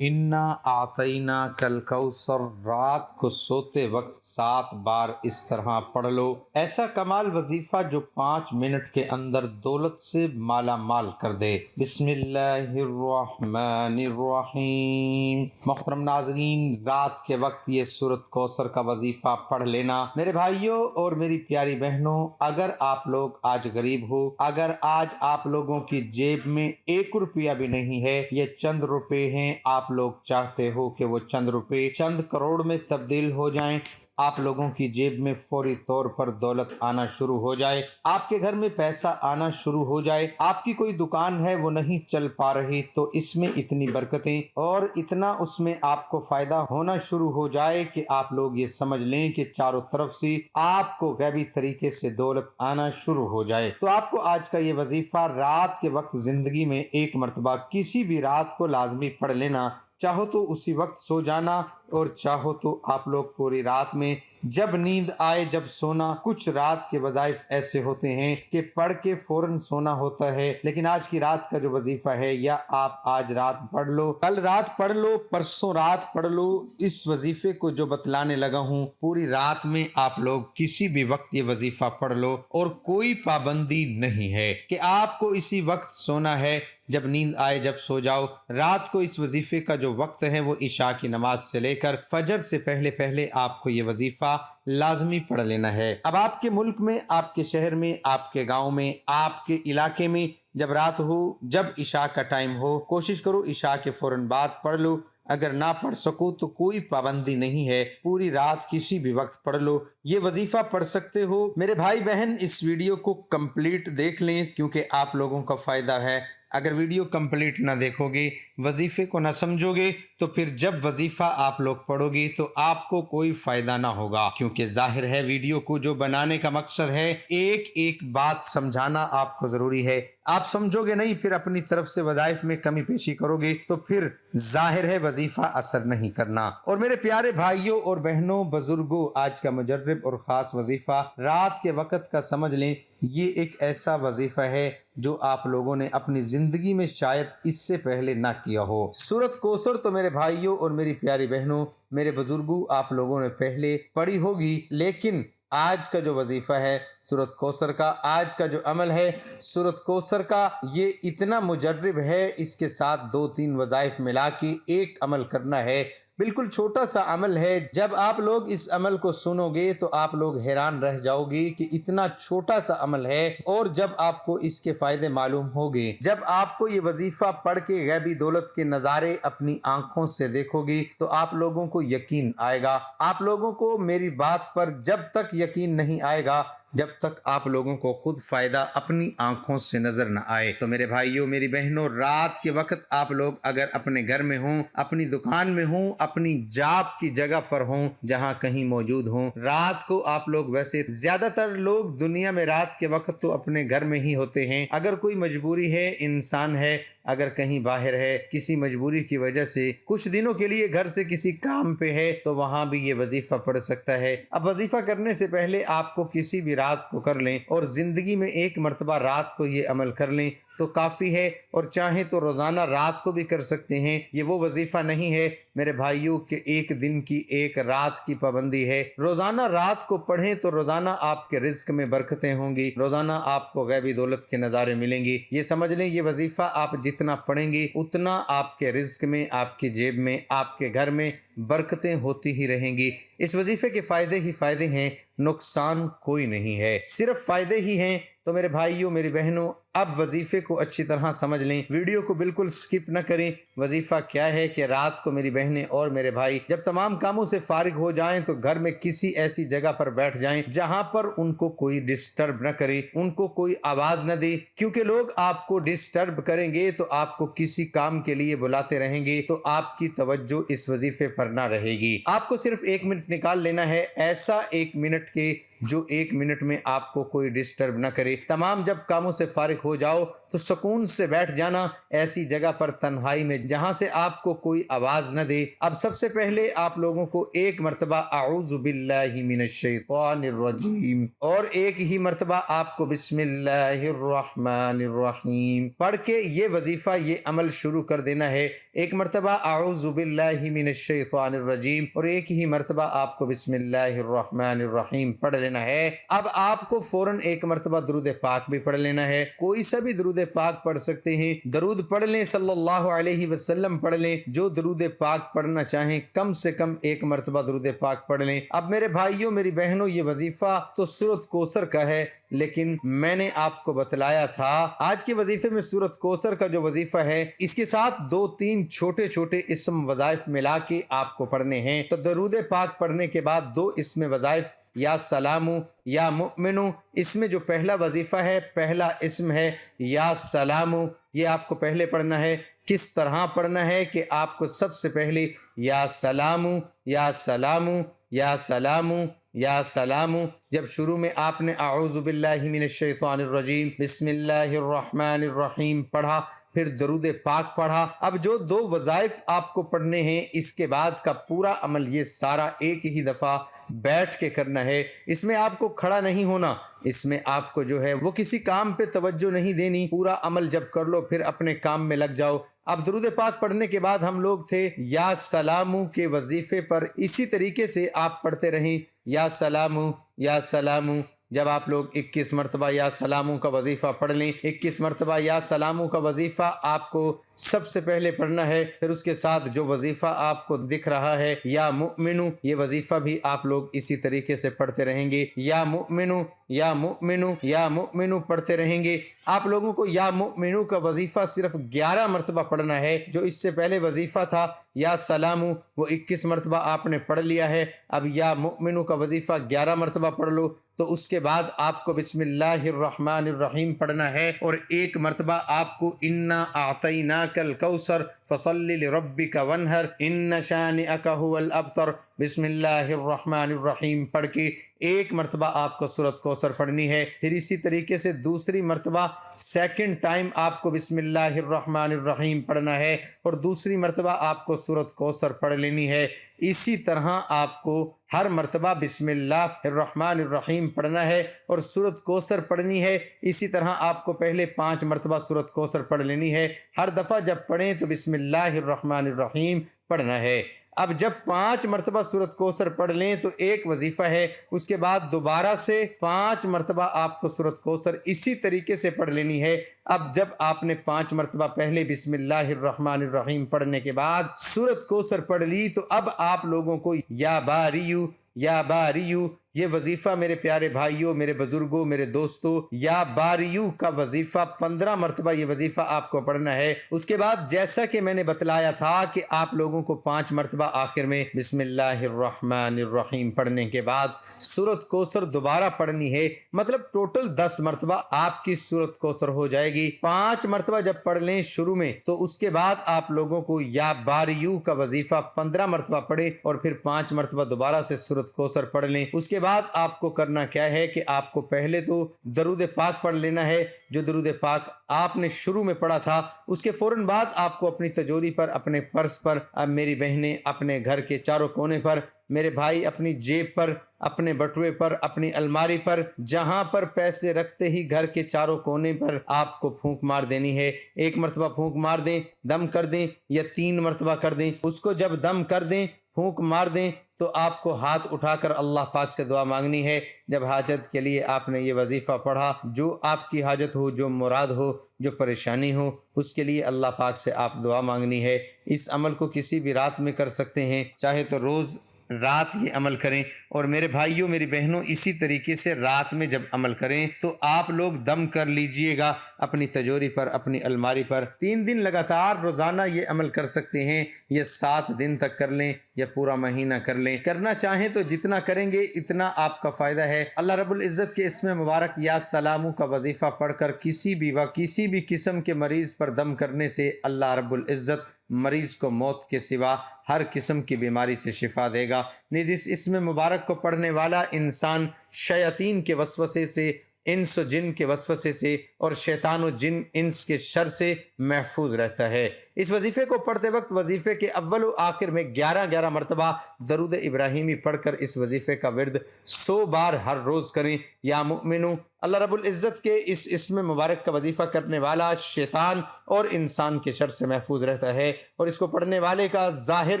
انا آتینا کل کوثر، رات کو سوتے وقت 7 بار اس طرح پڑھ لو۔ ایسا کمال وظیفہ جو 5 منٹ کے اندر دولت سے مالا مال کر دے۔ بسم اللہ الرحمن الرحیم۔ محترم ناظرین، رات کے وقت یہ سورۃ کوثر کا وظیفہ پڑھ لینا۔ میرے بھائیوں اور میری پیاری بہنوں، اگر آپ لوگ آج غریب ہو، اگر آج آپ لوگوں کی جیب میں 1 روپیہ بھی نہیں ہے، یہ چند روپے ہیں، آپ لوگ چاہتے ہو کہ وہ چند روپے چند کروڑ میں تبدیل ہو جائیں، آپ لوگوں کی جیب میں فوری طور پر دولت آنا شروع ہو جائے، آپ کے گھر میں پیسہ آنا شروع ہو جائے، آپ کی کوئی دکان ہے وہ نہیں چل پا رہی تو اس میں اتنی برکتیں اور اتنا اس میں آپ کو فائدہ ہونا شروع ہو جائے کہ آپ لوگ یہ سمجھ لیں کہ چاروں طرف سے آپ کو غیبی طریقے سے دولت آنا شروع ہو جائے۔ تو آپ کو آج کا یہ وظیفہ رات کے وقت زندگی میں 1 مرتبہ کسی بھی رات کو لازمی پڑھ لینا، چاہو تو اسی وقت سو جانا اور چاہو تو آپ لوگ پوری رات میں جب نیند آئے جب سونا۔ کچھ رات کے وظائف ایسے ہوتے ہیں کہ پڑھ کے فوراً سونا ہوتا ہے، لیکن آج کی رات کا جو وظیفہ ہے، یا آپ آج رات پڑھ لو، کل رات پڑھ لو، پرسوں رات پڑھ لو، اس وظیفے کو جو بتلانے لگا ہوں پوری رات میں آپ لوگ کسی بھی وقت یہ وظیفہ پڑھ لو، اور کوئی پابندی نہیں ہے کہ آپ کو اسی وقت سونا ہے، جب نیند آئے جب سو جاؤ۔ رات کو اس وظیفے کا جو وقت ہے وہ عشاء کی نماز سے لے کر فجر سے پہلے پہلے آپ کو یہ وظیفہ لازمی پڑھ لینا ہے۔ اب آپ کے ملک میں، آپ کے شہر میں، آپ کے گاؤں میں، آپ کے علاقے میں جب رات ہو، جب عشاء کا ٹائم ہو، کوشش کرو عشاء کے فوراً بعد پڑھ لو۔ اگر نہ پڑھ سکو تو کوئی پابندی نہیں ہے، پوری رات کسی بھی وقت پڑھ لو، یہ وظیفہ پڑھ سکتے ہو۔ میرے بھائی بہن، اس ویڈیو کو کمپلیٹ دیکھ لیں کیونکہ آپ لوگوں کا فائدہ ہے۔ اگر ویڈیو کمپلیٹ نہ دیکھو گے، وظیفے کو نہ سمجھو گے، تو پھر جب وظیفہ آپ لوگ پڑھو گے تو آپ کو کوئی فائدہ نہ ہوگا، کیونکہ ظاہر ہے ویڈیو کو جو بنانے کا مقصد ہے ایک ایک بات سمجھانا آپ کو ضروری ہے۔ آپ سمجھو گے نہیں، پھر اپنی طرف سے وظائف میں کمی پیشی کرو گے تو پھر ظاہر ہے وظیفہ اثر نہیں کرنا۔ اور میرے پیارے بھائیوں اور بہنوں، بزرگوں، آج کا مجرب اور خاص وظیفہ رات کے وقت کا سمجھ لیں، یہ ایک ایسا وظیفہ ہے جو آپ لوگوں نے اپنی زندگی میں شاید اس سے پہلے نہ کیا ہو۔ سورۃ کوثر تو میرے بھائیوں اور میری پیاری بہنوں، میرے بزرگوں، آپ لوگوں نے پہلے پڑھی ہوگی، لیکن آج کا جو وظیفہ ہے سورۃ کوثر کا، آج کا جو عمل ہے سورۃ کوثر کا، یہ اتنا مجرب ہے، اس کے ساتھ 2-3 وظائف ملا کے ایک عمل کرنا ہے۔ بالکل چھوٹا سا عمل ہے، جب آپ لوگ اس عمل کو سنو گے تو آپ لوگ حیران رہ جاؤ گے کہ اتنا چھوٹا سا عمل ہے، اور جب آپ کو اس کے فائدے معلوم ہوگے، جب آپ کو یہ وظیفہ پڑھ کے غیبی دولت کے نظارے اپنی آنکھوں سے دیکھو گی تو آپ لوگوں کو یقین آئے گا۔ آپ لوگوں کو میری بات پر جب تک یقین نہیں آئے گا جب تک آپ لوگوں کو خود فائدہ اپنی آنکھوں سے نظر نہ آئے۔ تو میرے بھائیوں، میری بہنوں، رات کے وقت آپ لوگ اگر اپنے گھر میں ہوں، اپنی دکان میں ہوں، اپنی جاب کی جگہ پر ہوں، جہاں کہیں موجود ہوں، رات کو آپ لوگ، ویسے زیادہ تر لوگ دنیا میں رات کے وقت تو اپنے گھر میں ہی ہوتے ہیں، اگر کوئی مجبوری ہے، انسان ہے، اگر کہیں باہر ہے، کسی مجبوری کی وجہ سے کچھ دنوں کے لیے گھر سے کسی کام پہ ہے، تو وہاں بھی یہ وظیفہ پڑھ سکتا ہے۔ اب وظیفہ کرنے سے پہلے آپ کو کسی بھی رات کو کر لیں، اور زندگی میں 1 مرتبہ رات کو یہ عمل کر لیں تو کافی ہے، اور چاہیں تو روزانہ رات کو بھی کر سکتے ہیں۔ یہ وہ وظیفہ نہیں ہے میرے بھائیوں کہ 1 دن کی 1 رات کی پابندی ہے، روزانہ رات کو پڑھیں تو روزانہ آپ کے رزق میں برکتیں ہوں گی، روزانہ آپ کو غیبی دولت کے نظارے ملیں گے۔ یہ سمجھ لیں، یہ وظیفہ آپ جتنا پڑھیں گے اتنا آپ کے رزق میں، آپ کی جیب میں، آپ کے گھر میں برکتیں ہوتی ہی رہیں گی۔ اس وظیفے کے فائدے ہی فائدے ہیں، نقصان کوئی نہیں ہے، صرف فائدے ہی ہیں۔ تو میرے بھائیوں، میری بہنوں، اب وظیفے کو اچھی طرح سمجھ لیں، ویڈیو کو بالکل سکپ نہ کریں۔ وظیفہ کیا ہے کہ رات کو میری بہنیں اور میرے بھائی جب تمام کاموں سے فارغ ہو جائیں تو گھر میں کسی ایسی جگہ پر بیٹھ جائیں جہاں پر ان کو کوئی ڈسٹرب نہ کرے، ان کو کوئی آواز نہ دے، کیونکہ لوگ آپ کو ڈسٹرب کریں گے تو آپ کو کسی کام کے لیے بلاتے رہیں گے تو آپ کی توجہ اس وظیفے پر نہ رہے گی۔ آپ کو صرف 1 منٹ نکال لینا ہے، ایسا 1 منٹ کے جو 1 منٹ میں آپ کو کوئی ڈسٹرب نہ کرے۔ تمام جب کاموں سے فارغ ہو جاؤ تو سکون سے بیٹھ جانا ایسی جگہ پر تنہائی میں جہاں سے آپ کو کوئی آواز نہ دے۔ اب سب سے پہلے آپ لوگوں کو 1 مرتبہ اعوذ باللہ من الشیطان الرجیم اور 1 ہی مرتبہ آپ کو بسم اللہ الرحمن الرحیم پڑھ کے یہ وظیفہ، یہ عمل شروع کر دینا ہے۔ 1 مرتبہ اعوذ باللہ من الشیطان الرجیم اور 1 ہی مرتبہ آپ کو بسم اللہ الرحمن الرحیم پڑھ لینا ہے۔ اب آپ کو فوراً 1 مرتبہ درود پاک بھی پڑھ لینا ہے۔ کوئی سا بھی درود پاک پڑھ سکتے ہیں، درود پڑھ لیں، صلی اللہ علیہ وسلم پڑھ لیں۔ جو درود پاک پڑھنا چاہیں کم سے کم 1 مرتبہ درود پاک پڑھ لیں۔ اب میرے بھائیوں، میری بہنوں، یہ وظیفہ تو سورۃ کوثر کا ہے، لیکن میں نے آپ کو بتلایا تھا آج کے وظیفے میں سورۃ کوثر کا جو وظیفہ ہے اس کے ساتھ 2-3 چھوٹے چھوٹے اسم وظائف ملا کے آپ کو پڑھنے ہیں۔ تو درود پاک پڑھنے کے بعد 2 اسم وظائف، یا سلامو یا مؤمنو، اس میں جو پہلا وظیفہ ہے، پہلا اسم ہے یا سلامو، یہ آپ کو پہلے پڑھنا ہے۔ کس طرح پڑھنا ہے کہ آپ کو سب سے پہلے یا سلامو یا سلامو یا سلامو یا سلامو، جب شروع میں آپ نے اعوذ باللہ من الشیطان الرجیم بسم اللہ الرحمن الرحیم پڑھا، پھر درود پاک پڑھا۔ اب جو 2 وظائف آپ کو پڑھنے ہیں، اس کے بعد کا پورا عمل یہ سارا ایک ہی دفعہ بیٹھ کے کرنا ہے۔ اس میں آپ کو کھڑا نہیں ہونا، اس میں آپ کو جو ہے وہ کسی کام پہ توجہ نہیں دینی۔ پورا عمل جب کر لو پھر اپنے کام میں لگ جاؤ۔ اب درود پاک پڑھنے کے بعد ہم لوگ تھے یا سلامو کے وظیفے پر، اسی طریقے سے آپ پڑھتے رہیں یا سلامو یا سلامو۔ جب آپ لوگ 21 مرتبہ یا سلامو کا وظیفہ پڑھ لیں، 21 مرتبہ یا سلامو کا وظیفہ آپ کو سب سے پہلے پڑھنا ہے۔ پھر اس کے ساتھ جو وظیفہ آپ کو دکھ رہا ہے یا مؤمنو، یہ وظیفہ بھی آپ لوگ اسی طریقے سے پڑھتے رہیں گے، یا مؤمنو یا مؤمنو یا مؤمنو پڑھتے رہیں گے۔ آپ لوگوں کو یا مؤمنو کا وظیفہ صرف 11 مرتبہ پڑھنا ہے۔ جو اس سے پہلے وظیفہ تھا یا سلامو، وہ 21 مرتبہ آپ نے پڑھ لیا ہے۔ اب یا مؤمنو کا وظیفہ 11 مرتبہ پڑھ لو، تو اس کے بعد آپ کو بسم اللہ الرحمن الرحیم پڑھنا ہے، اور 1 مرتبہ آپ کو انا اعطیناک الکوثر فصل لربک وانحر ان شانئک هو الابتر بسم اللہ الرحمن الرحیم پڑھ کے 1 مرتبہ آپ کو سورۃ کوثر پڑھنی ہے۔ پھر اسی طریقے سے دوسری مرتبہ سیکنڈ ٹائم آپ کو بسم اللہ الرحمن الرحیم پڑھنا ہے، اور دوسری مرتبہ آپ کو سورۃ کوثر پڑھ لینی ہے۔ اسی طرح آپ کو ہر مرتبہ بسم اللہ الرحمن الرحیم پڑھنا ہے اور سورۃ کوثر پڑھنی ہے۔ اسی طرح آپ کو پہلے 5 مرتبہ سورۃ کوثر پڑھ لینی ہے۔ ہر دفعہ جب پڑھیں تو بسم اللہ الرحمن الرحیم پڑھنا ہے۔ اب جب 5 مرتبہ سورۃ کوثر پڑھ لیں تو 1 وظیفہ ہے، اس کے بعد دوبارہ سے 5 مرتبہ آپ کو سورۃ کوثر اسی طریقے سے پڑھ لینی ہے۔ اب جب آپ نے 5 مرتبہ پہلے بسم اللہ الرحمن الرحیم پڑھنے کے بعد سورۃ کوثر پڑھ لی، تو اب آپ لوگوں کو یا باریو یا باریو، یہ وظیفہ میرے پیارے بھائیوں، میرے بزرگوں، میرے دوستوں، یا باریو کا وظیفہ 15 مرتبہ یہ وظیفہ آپ کو پڑھنا ہے۔ اس کے بعد جیسا کہ میں نے بتلایا تھا کہ آپ لوگوں کو 5 مرتبہ آخر میں بسم اللہ الرحمن الرحیم پڑھنے کے بعد سورۃ کوثر دوبارہ پڑھنی ہے، مطلب ٹوٹل 10 مرتبہ آپ کی سورۃ کوثر ہو جائے گی۔ 5 مرتبہ جب پڑھ لیں شروع میں، تو اس کے بعد آپ لوگوں کو یا باریو کا وظیفہ 15 مرتبہ پڑھیں اور پھر 5 مرتبہ دوبارہ سے سورۃ کوثر پڑھ لیں۔ اس کے بعد آپ کو کرنا کیا ہے کہ آپ کو پہلے تو درود پاک پڑھ لینا ہے، جو درود پاک آپ نے شروع میں پڑھا تھا۔ اس کے فوراً بعد آپ کو اپنی تجوری پر، اپنے پرس پر، اب میری بہنیں اپنے گھر کے چاروں کونے پر، میرے بھائی اپنی جیب پر، اپنے بٹوے پر، اپنی الماری پر، جہاں پر پیسے رکھتے ہی گھر کے چاروں کونے پر آپ کو پھونک مار دینی ہے۔ 1 مرتبہ پھونک مار دیں، دم کر دیں، یا 3 مرتبہ کر دیں۔ اس کو جب دم کر دیں، پھونک مار دیں، تو آپ کو ہاتھ اٹھا کر اللہ پاک سے دعا مانگنی ہے۔ جب حاجت کے لیے آپ نے یہ وظیفہ پڑھا، جو آپ کی حاجت ہو، جو مراد ہو، جو پریشانی ہو، اس کے لیے اللہ پاک سے آپ دعا مانگنی ہے۔ اس عمل کو کسی بھی رات میں کر سکتے ہیں، چاہے تو روز رات یہ عمل کریں، اور میرے بھائیوں، میری بہنوں، اسی طریقے سے رات میں جب عمل کریں تو آپ لوگ دم کر لیجئے گا اپنی تجوری پر، اپنی الماری پر۔ 3 دن لگاتار روزانہ یہ عمل کر سکتے ہیں، یہ 7 دن تک کر لیں یا پورا مہینہ کر لیں۔ کرنا چاہیں تو جتنا کریں گے اتنا آپ کا فائدہ ہے۔ اللہ رب العزت کے اسم مبارک یا سلامو کا وظیفہ پڑھ کر کسی بھی وقت کسی بھی قسم کے مریض پر دم کرنے سے اللہ رب العزت مریض کو موت کے سوا ہر قسم کی بیماری سے شفا دے گا۔ نیز اس اسم مبارک کو پڑھنے والا انسان شیاطین کے وسوسے سے، انس و جن کے وسوسے سے اور شیطان و جن انس کے شر سے محفوظ رہتا ہے۔ اس وظیفے کو پڑھتے وقت وظیفے کے اول و آخر میں 11 مرتبہ درود ابراہیمی پڑھ کر اس وظیفے کا ورد 100 بار ہر روز کریں۔ یا مؤمنو، اللہ رب العزت کے اس اسم مبارک کا وظیفہ کرنے والا شیطان اور انسان کے شر سے محفوظ رہتا ہے، اور اس کو پڑھنے والے کا ظاہر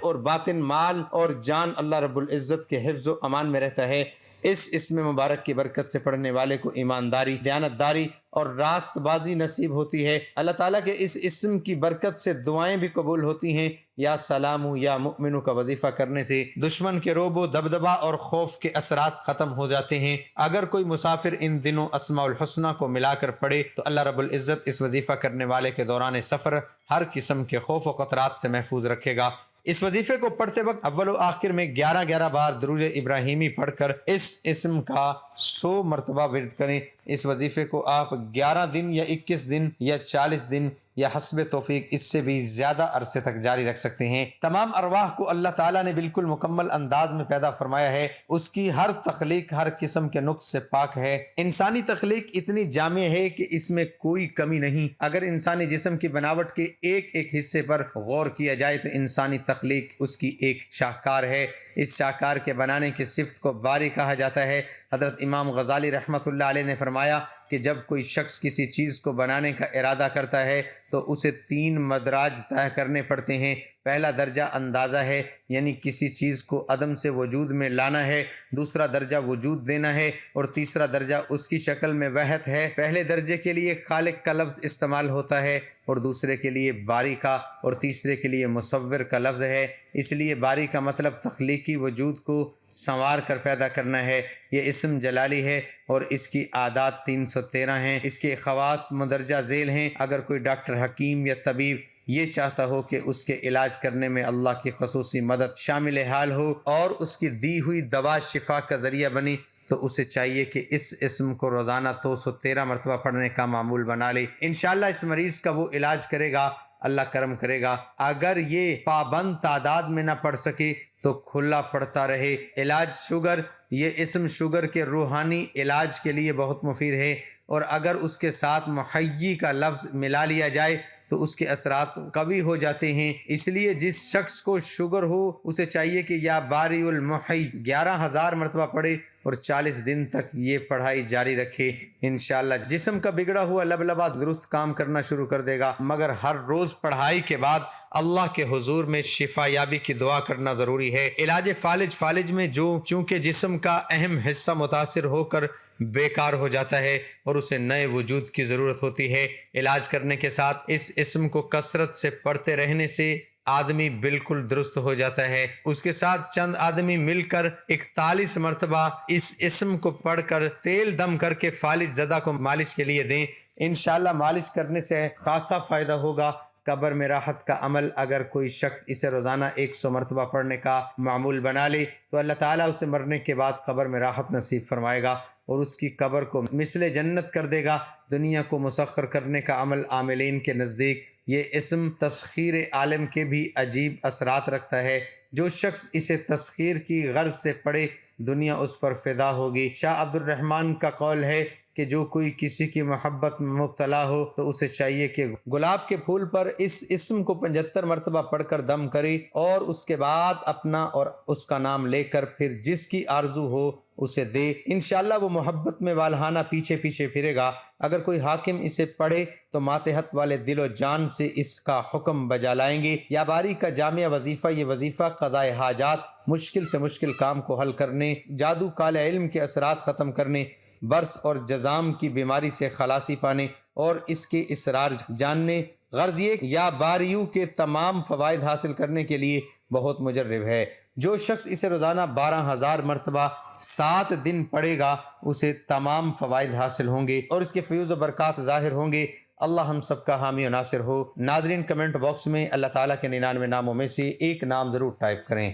اور باطن، مال اور جان اللہ رب العزت کے حفظ و امان میں رہتا ہے۔ اس اسم مبارک کی برکت سے پڑھنے والے کو ایمانداری، دیانتداری اور راست بازی نصیب ہوتی ہے۔ اللہ تعالیٰ کے اس اسم کی برکت سے دعائیں بھی قبول ہوتی ہیں۔ یا سلامو یا مؤمنو کا وظیفہ کرنے سے دشمن کے رعب و دبدبہ اور خوف کے اثرات ختم ہو جاتے ہیں۔ اگر کوئی مسافر ان دنوں اسماء الحسنہ کو ملا کر پڑھے تو اللہ رب العزت اس وظیفہ کرنے والے کے دوران سفر ہر قسم کے خوف و خطرات سے محفوظ رکھے گا۔ اس وظیفے کو پڑھتے وقت اول و آخر میں 11 بار درود ابراہیمی پڑھ کر اس اسم کا 100 مرتبہ ورد کریں۔ اس وظیفے کو آپ 11 دن یا 21 دن یا 40 دن یا حسب توفیق اس سے بھی زیادہ عرصے تک جاری رکھ سکتے ہیں۔ تمام ارواح کو اللہ تعالیٰ نے بالکل مکمل انداز میں پیدا فرمایا ہے۔ اس کی ہر تخلیق ہر قسم کے نقص سے پاک ہے۔ انسانی تخلیق اتنی جامع ہے کہ اس میں کوئی کمی نہیں۔ اگر انسانی جسم کی بناوٹ کے ایک ایک حصے پر غور کیا جائے تو انسانی تخلیق اس کی ایک شاہکار ہے۔ اس شاہکار کے بنانے کی صفت کو باری کہا جاتا ہے۔ حضرت امام غزالی رحمۃ اللہ علیہ نے فرمایا کہ جب کوئی شخص کسی چیز کو بنانے کا ارادہ کرتا ہے تو اسے 3 مدراج طے کرنے پڑتے ہیں۔ پہلا درجہ اندازہ ہے، یعنی کسی چیز کو عدم سے وجود میں لانا ہے۔ دوسرا درجہ وجود دینا ہے، اور تیسرا درجہ اس کی شکل میں وحدت ہے۔ پہلے درجے کے لیے خالق کا لفظ استعمال ہوتا ہے، اور دوسرے کے لیے باری کا، اور تیسرے کے لیے مصور کا لفظ ہے۔ اس لیے باری کا مطلب تخلیقی وجود کو سنوار کر پیدا کرنا ہے۔ یہ اسم جلالی ہے اور اس کی اعداد 313 ہیں۔ اس کے خواص مندرجہ ذیل ہیں۔ اگر کوئی ڈاکٹر، حکیم یا طبیب یہ چاہتا ہو کہ اس کے علاج کرنے میں اللہ کی خصوصی مدد شامل حال ہو اور اس کی دی ہوئی دوا شفا کا ذریعہ بنی، تو اسے چاہیے کہ اس اسم کو روزانہ 213 مرتبہ پڑھنے کا معمول بنا لے۔ انشاءاللہ اس مریض کا وہ علاج کرے گا، اللہ کرم کرے گا۔ اگر یہ پابند تعداد میں نہ پڑھ سکے تو کھلا پڑھتا رہے۔ علاج شوگر، یہ اسم شوگر کے روحانی علاج کے لیے بہت مفید ہے، اور اگر اس کے ساتھ محیی کا لفظ ملا لیا جائے تو اس کے اثرات قوی ہو جاتے ہیں۔ اس لیے جس شخص کو شوگر ہو اسے چاہیے کہ یا باری المحی 11,000 مرتبہ پڑھے اور 40 دن تک یہ پڑھائی جاری رکھے۔ انشاءاللہ جسم کا بگڑا ہوا لبلبا درست کام کرنا شروع کر دے گا، مگر ہر روز پڑھائی کے بعد اللہ کے حضور میں شفا یابی کی دعا کرنا ضروری ہے۔ علاج فالج میں چونکہ جسم کا اہم حصہ متاثر ہو کر بیکار ہو جاتا ہے اور اسے نئے وجود کی ضرورت ہوتی ہے، علاج کرنے کے ساتھ اس اسم کو کثرت سے پڑھتے رہنے سے آدمی بالکل درست ہو جاتا ہے۔ اس کے ساتھ چند آدمی مل کر 41 مرتبہ اس اسم کو پڑھ کر تیل دم کر کے فالج زدہ کو مالش کے لیے دیں۔ انشاءاللہ مالش کرنے سے خاصا فائدہ ہوگا۔ قبر میں راحت کا عمل، اگر کوئی شخص اسے روزانہ 100 مرتبہ پڑھنے کا معمول بنا لے تو اللہ تعالیٰ اسے مرنے کے بعد قبر میں راحت نصیب فرمائے گا اور اس کی قبر کو مثل جنت کر دے گا۔ دنیا کو مسخر کرنے کا عمل عاملین کے نزدیک یہ اسم تسخیر عالم کے بھی عجیب اثرات رکھتا ہے۔ جو شخص اسے تسخیر کی غرض سے پڑھے دنیا اس پر فدا ہوگی۔ شاہ عبد الرحمن کا قول ہے کہ جو کوئی کسی کی محبت میں مبتلا ہو تو اسے چاہیے کہ گلاب کے پھول پر اس اسم کو 75 مرتبہ پڑھ کر دم کرے اور اس کے بعد اپنا اور اس کا نام لے کر پھر جس کی آرزو ہو اسے دے۔ انشاءاللہ وہ محبت میں والہانہ پیچھے پیچھے پھرے گا۔ اگر کوئی حاکم اسے پڑھے تو ماتحت والے دل و جان سے اس کا حکم بجا لائیں گے۔ یا باری کا جامع وظیفہ، یہ وظیفہ قضاء حاجات، مشکل سے مشکل کام کو حل کرنے، جادو کالے علم کے اثرات ختم کرنے، برس اور جزام کی بیماری سے خلاصی پانے اور اس کے اسرار جاننے، غرض یہ یا باریوں کے تمام فوائد حاصل کرنے کے لیے بہت مجرب ہے۔ جو شخص اسے روزانہ 12,000 مرتبہ 7 دن پڑھے گا اسے تمام فوائد حاصل ہوں گے اور اس کے فیوز و برکات ظاہر ہوں گے۔ اللہ ہم سب کا حامی و ناصر ہو۔ ناظرین کمنٹ باکس میں اللہ تعالیٰ کے 99 ناموں میں سے ایک نام ضرور ٹائپ کریں۔